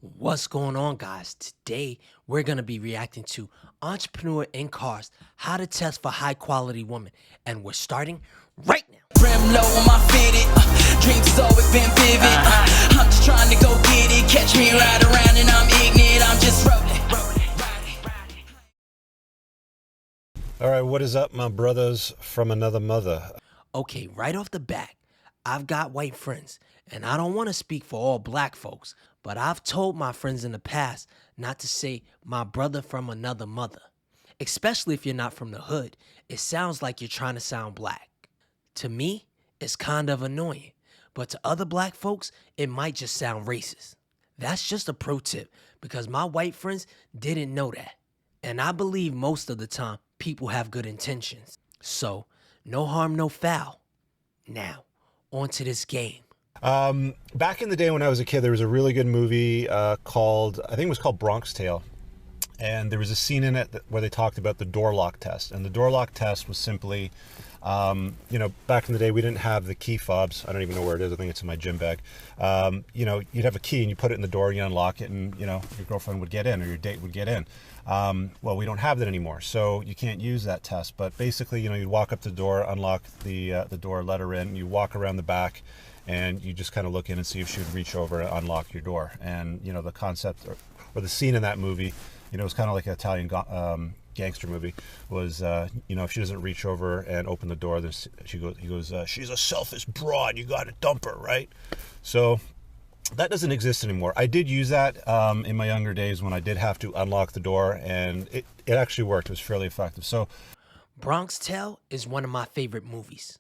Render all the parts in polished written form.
What's going on, guys? Today, we're going to be reacting to Entrepreneur in Cars, How to Test for High Quality Women. And we're starting right now. Rim low on my fitted, dreams has always been vivid. I'm just trying to go get it, catch me right around and I'm ignorant, I'm just rolling. All right, what is up, my brothers from another mother? Okay, right off the bat, I've got white friends, and I don't want to speak for all black folks, but I've told my friends in the past not to say my brother from another mother, especially if you're not from the hood. It sounds like you're trying to sound black. To me, it's kind of annoying, but to other black folks, it might just sound racist. That's just a pro tip because my white friends didn't know that. And I believe most of the time people have good intentions. So, no harm, no foul. Now, on to this game. Back in the day when I was a kid, there was a really good movie called, I think it was called Bronx Tale. And there was a scene in it where they talked about the door lock test. And the door lock test was simply, back in the day, we didn't have the key fobs. I don't even know where it is. I think it's in my gym bag. You'd have a key and you put it in the door, you unlock it, and, your girlfriend would get in or your date would get in. Well, we don't have that anymore, so you can't use that test. But basically, you'd walk up to the door, unlock the door, let her in, you walk around the back, and you just kind of look in and see if she would reach over and unlock your door. And, the concept or the scene in that movie, it was kind of like an Italian gangster movie, was, if she doesn't reach over and open the door, then he goes, she's a selfish broad, you got to dump her, right? So that doesn't exist anymore. I did use that in my younger days when I did have to unlock the door, and it actually worked. It was fairly effective. So Bronx Tale is one of my favorite movies.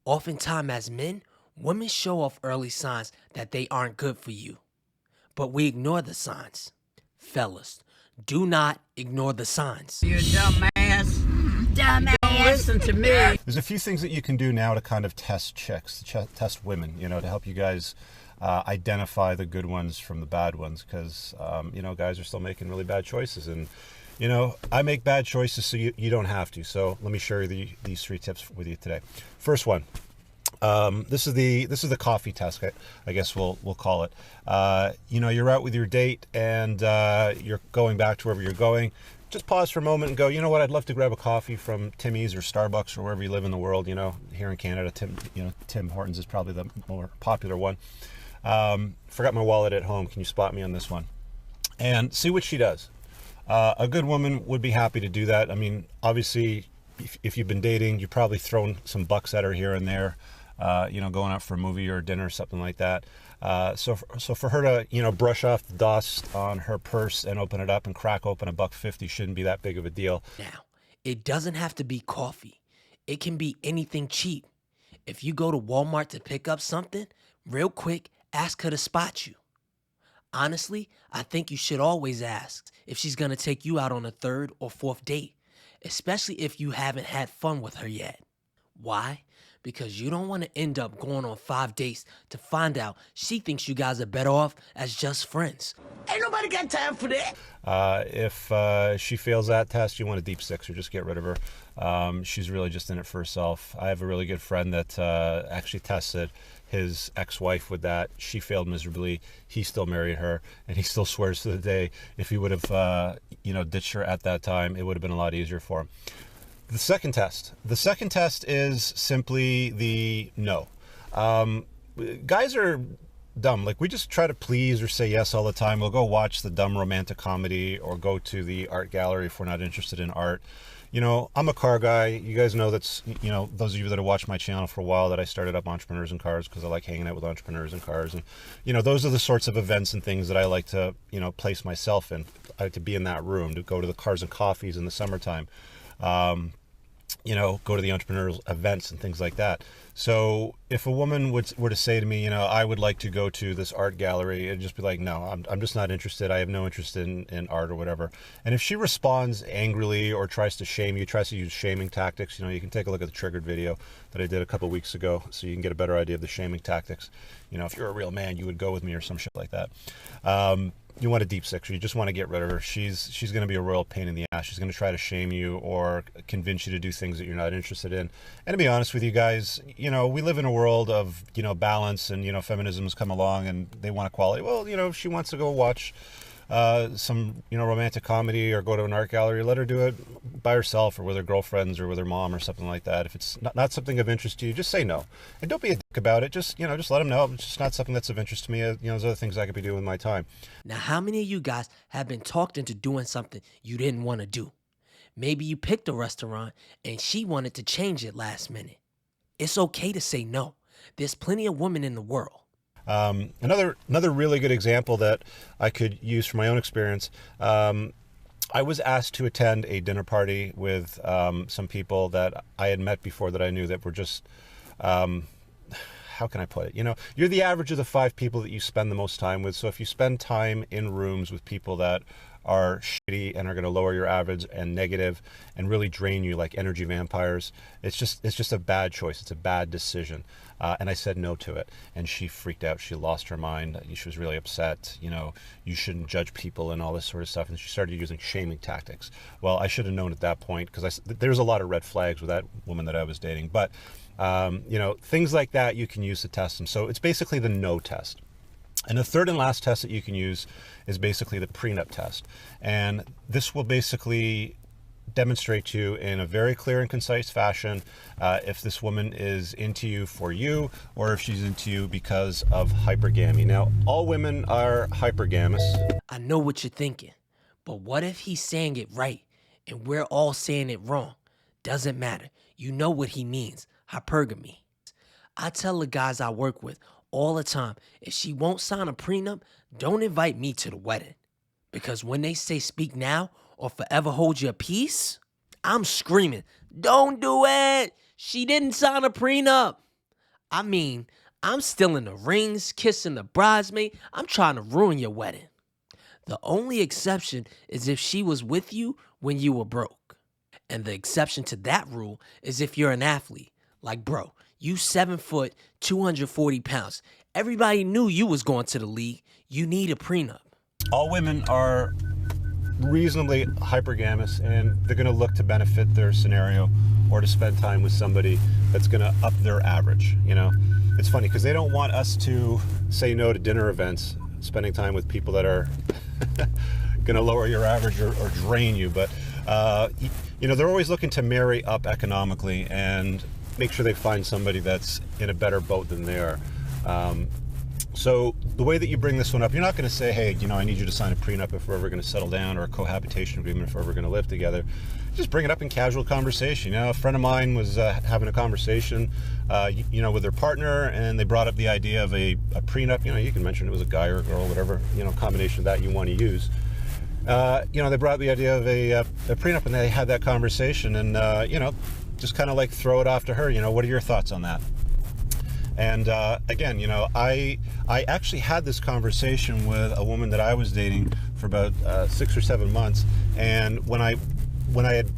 Oftentimes as men, women show off early signs that they aren't good for you. But we ignore the signs. Fellas, do not ignore the signs. You dumbass. Dumbass. Don't listen to me. There's a few things that you can do now to kind of test chicks, test women, to help you guys identify the good ones from the bad ones, because, guys are still making really bad choices. And, I make bad choices so you don't have to. So let me share these 3 tips with you today. First one. This is the coffee test, I guess we'll call it. You're out with your date and you're going back to wherever you're going. Just pause for a moment and go, you know what, I'd love to grab a coffee from Timmy's or Starbucks or wherever you live in the world. Here in Canada, Tim Hortons is probably the more popular one. Forgot my wallet at home. Can you spot me on this one? And see what she does. A good woman would be happy to do that. I mean, obviously, if you've been dating, you've probably thrown some bucks at her here and there. Going out for a movie or dinner or something like that. So for her to, brush off the dust on her purse and open it up and crack open $1.50 shouldn't be that big of a deal. Now, it doesn't have to be coffee. It can be anything cheap. If you go to Walmart to pick up something, real quick, ask her to spot you. Honestly, I think you should always ask if she's going to take you out on a 3rd or 4th date, especially if you haven't had fun with her yet. Why? Because you don't want to end up going on 5 dates to find out she thinks you guys are better off as just friends. Ain't nobody got time for that. If she fails that test, you want a deep 6 or just get rid of her. She's really just in it for herself. I have a really good friend that actually tested his ex-wife with that. She failed miserably. He still married her, and he still swears to the day if he would have ditched her at that time, it would have been a lot easier for him. The second test is simply the no. Guys are dumb. Like, we just try to please or say yes all the time. We'll go watch the dumb romantic comedy or go to the art gallery if we're not interested in art. I'm a car guy. You guys know that's, those of you that have watched my channel for a while, that I started up Entrepreneurs in Cars because I like hanging out with entrepreneurs in cars. And, those are the sorts of events and things that I like to, place myself in. I like to be in that room, to go to the Cars and Coffees in the summertime. Go to the entrepreneurial events and things like that. So if a woman were to say to me, I would like to go to this art gallery, it'd just be like, no, I'm just not interested. I have no interest in art or whatever. And if she responds angrily or tries to shame you, tries to use shaming tactics, you can take a look at the Triggered video that I did a couple weeks ago so you can get a better idea of the shaming tactics. If you're a real man, you would go with me or some shit like that. you want a deep six, or you just want to get rid of her. She's going to be a royal pain in the ass. She's going to try to shame you or convince you to do things that you're not interested in. And to be honest with you guys, we live in a world of, balance, and, feminism has come along and they want equality. Well, if she wants to go watch some, romantic comedy or go to an art gallery, let her do it by herself or with her girlfriends or with her mom or something like that. If it's not something of interest to you, just say no. And don't be a dick about it. Just let them know it's just not something that's of interest to me. There's other things I could be doing with my time. Now, how many of you guys have been talked into doing something you didn't want to do? Maybe you picked a restaurant and she wanted to change it last minute. It's okay to say no. There's plenty of women in the world. Another really good example that I could use from my own experience. I was asked to attend a dinner party with some people that I had met before that I knew that were just, how can I put it? You're the average of the 5 people that you spend the most time with. So if you spend time in rooms with people that are shitty and are going to lower your average and negative and really drain you like energy vampires, it's just a bad choice. It's a bad decision. And I said no to it. And she freaked out. She lost her mind. She was really upset. You shouldn't judge people and all this sort of stuff. And she started using shaming tactics. Well, I should have known at that point, because there's a lot of red flags with that woman that I was dating. But, things like that you can use to test them. So it's basically the no test. And the third and last test that you can use is basically the prenup test. And this will basically demonstrate to you in a very clear and concise fashion if this woman is into you for you, or if she's into you because of hypergamy. Now, all women are hypergamous. I know what you're thinking, but what if he's saying it right and we're all saying it wrong? Doesn't matter. You know what he means, hypergamy. I tell the guys I work with all the time, if she won't sign a prenup, don't invite me to the wedding. Because when they say speak now or forever hold your peace, I'm screaming, don't do it. She didn't sign a prenup. I mean, I'm still in the rings, kissing the bridesmaid. I'm trying to ruin your wedding. The only exception is if she was with you when you were broke. And the exception to that rule is if you're an athlete. Like, bro, you 7 foot, 240 pounds. Everybody knew you was going to the league. You need a prenup. All women are reasonably hypergamous, and they're going to look to benefit their scenario or to spend time with somebody that's going to up their average. It's funny because they don't want us to say no to dinner events, spending time with people that are going to lower your average or drain you. But, they're always looking to marry up economically and make sure they find somebody that's in a better boat than they are. So the way that you bring this one up, you're not going to say, hey, I need you to sign a prenup if we're ever going to settle down, or a cohabitation agreement if we're ever going to live together. Just bring it up in casual conversation. A friend of mine was having a conversation, with their partner, and they brought up the idea of a prenup. You can mention it was a guy or a girl, whatever, combination of that you want to use. They brought up the idea of a prenup, and they had that conversation, and, just kind of like throw it off to her. What are your thoughts on that? And again, I actually had this conversation with a woman that I was dating for about 6 or 7 months. And when I had,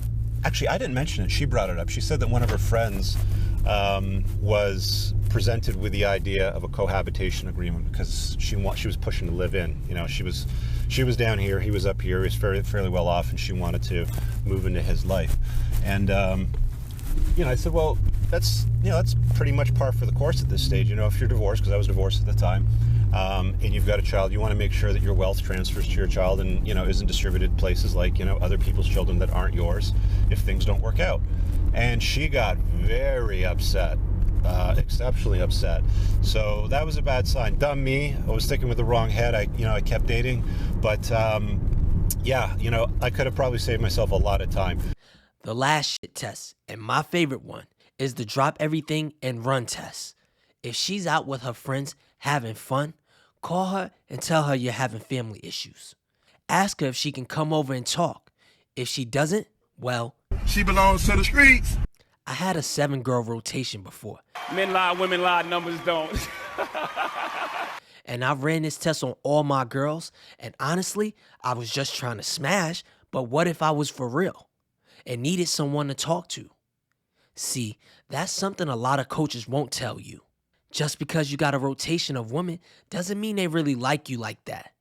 actually, I didn't mention it. She brought it up. She said that one of her friends was presented with the idea of a cohabitation agreement because she was pushing to live in. She was down here, he was up here, he was fairly well off, and she wanted to move into his life. And I said, well, that's pretty much par for the course at this stage. If you're divorced, because I was divorced at the time, and you've got a child, you want to make sure that your wealth transfers to your child and, isn't distributed places like, other people's children that aren't yours if things don't work out. And she got very upset, exceptionally upset. So that was a bad sign. Dumb me. I was thinking with the wrong head. I kept dating, but I could have probably saved myself a lot of time. The last shit test, and my favorite one, is the drop everything and run test. If she's out with her friends having fun, call her and tell her you're having family issues. Ask her if she can come over and talk. If she doesn't, well, she belongs to the streets. I had a 7-girl rotation before. Men lie, women lie, numbers don't. And I ran this test on all my girls, and honestly, I was just trying to smash, but what if I was for real and needed someone to talk to? See, that's something a lot of coaches won't tell you. Just because you got a rotation of women doesn't mean they really like you like that.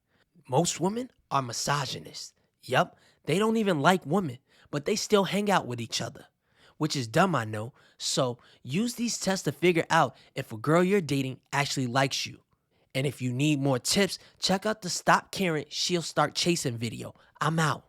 Most women are misogynists. Yup, they don't even like women, but they still hang out with each other. Which is dumb, I know. So use these tests to figure out if a girl you're dating actually likes you. And if you need more tips, check out the Stop Caring, She'll Start Chasing video. I'm out.